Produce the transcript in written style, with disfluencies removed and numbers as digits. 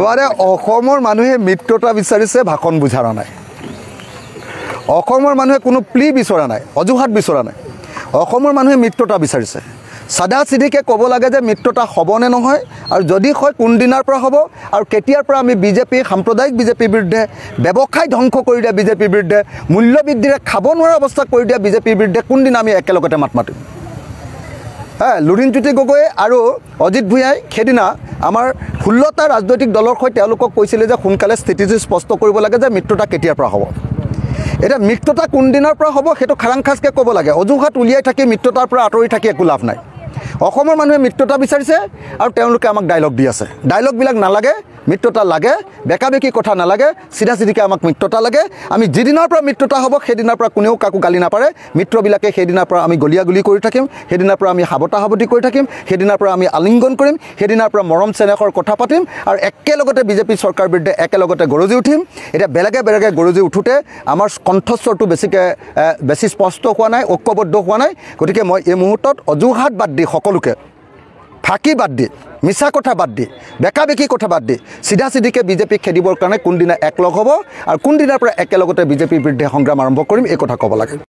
এবাৰে অসমৰ মানুহে মিত্ৰতা বিচাৰিছে, ভাষণ বুঝাৰা নাই। অসমৰ মানুহে কোনো প্লি বিচৰা নাই, অজুহাত বিচৰা নাই। অসমৰ মানুহে মিত্ৰতা বিচাৰিছে। সাদা চিধিকে ক'ব লাগে যে মিত্ৰতা হ'বনে নহয়, আৰু যদি হয় কোনদিনাৰ পৰা হ'ব, আৰু কেতিয়াৰ পৰা আমি বিজেপি সাম্প্ৰদায়িক বিজেপিৰ বিৰুদ্ধে, ব্যৱসায় ধ্বংস কৰি দিয়া বিজেপিৰ বিৰুদ্ধে, মূল্য বৃদ্ধিৰে খাব নোৱাৰা অৱস্থা কৰি দিয়া বিজেপিৰ বিৰুদ্ধে কোনদিনা আমি একেলগতে মাত মাতিম। লুৰিণজ্যোতি গগৈ আৰু অজিত ভূঞাই সেইদিনা আমাৰ 16টা ৰাজনৈতিক দলৰ সৈতে তেওঁলোকক কৈছিলে যে সোনকালে স্থিতিটো স্পষ্ট কৰিব লাগে যে মিত্ৰতা কেতিয়াৰ পৰা হ'ব। এতিয়া মিত্ৰতা কোনদিনাৰ পৰা হ'ব সেইটো খাৰাংখাজকৈ ক'ব লাগে। অজুহাত উলিয়াই থাকি মিত্ৰতাৰ পৰা আঁতৰি থাকি একো লাভ নাই। অসমৰ মানুহে মিত্ৰতা বিচাৰিছে আৰু তেওঁলোকে আমাক ডাইলগ দি আছে। ডাইলগবিলাক নালাগে, মিত্ৰতা লাগে, বেকাবেকি কথা নালাগে, চিধা চিধিকৈ আমাক মিত্ৰতা লাগে। আমি যিদিনাৰ পৰা মিত্ৰতা হ'ব সেইদিনাৰ পৰা কোনেও কাকো গালি নাপাৰে। মিত্ৰবিলাকে সেইদিনাৰ পৰা আমি গলিয়াগুলি কৰি থাকিম, সেইদিনাৰ পৰা আমি সাৱতা সাৱতি কৰি থাকিম, সেইদিনাৰ পৰা আমি আলিংগন কৰিম, সেইদিনাৰ পৰা মৰম চেনেহৰ কথা পাতিম, আৰু একেলগতে বিজেপি চৰকাৰৰ বিৰুদ্ধে একেলগতে গৰজি উঠিম। এতিয়া বেলেগে বেলেগে গৰজি উঠোঁতে আমাৰ কণ্ঠস্বৰটো বেছি স্পষ্ট হোৱা নাই, ঐক্যবদ্ধ হোৱা নাই। গতিকে মই এই মুহূৰ্তত অজুহাত বাদ দি সকলোকে ফাঁকি বাদ দি, মিছা কথা বাদ দি, বেকাবেকি কথা বাদ দি চিধা চিধিকৈ বিজেপিক খেদিবৰ কাৰণে কোনদিনা একলগ হ'ব আৰু কোনদিনাৰ পৰা একেলগতে বিজেপিৰ বিৰুদ্ধে সংগ্ৰাম আৰম্ভ কৰিম এই কথা ক'ব লাগে।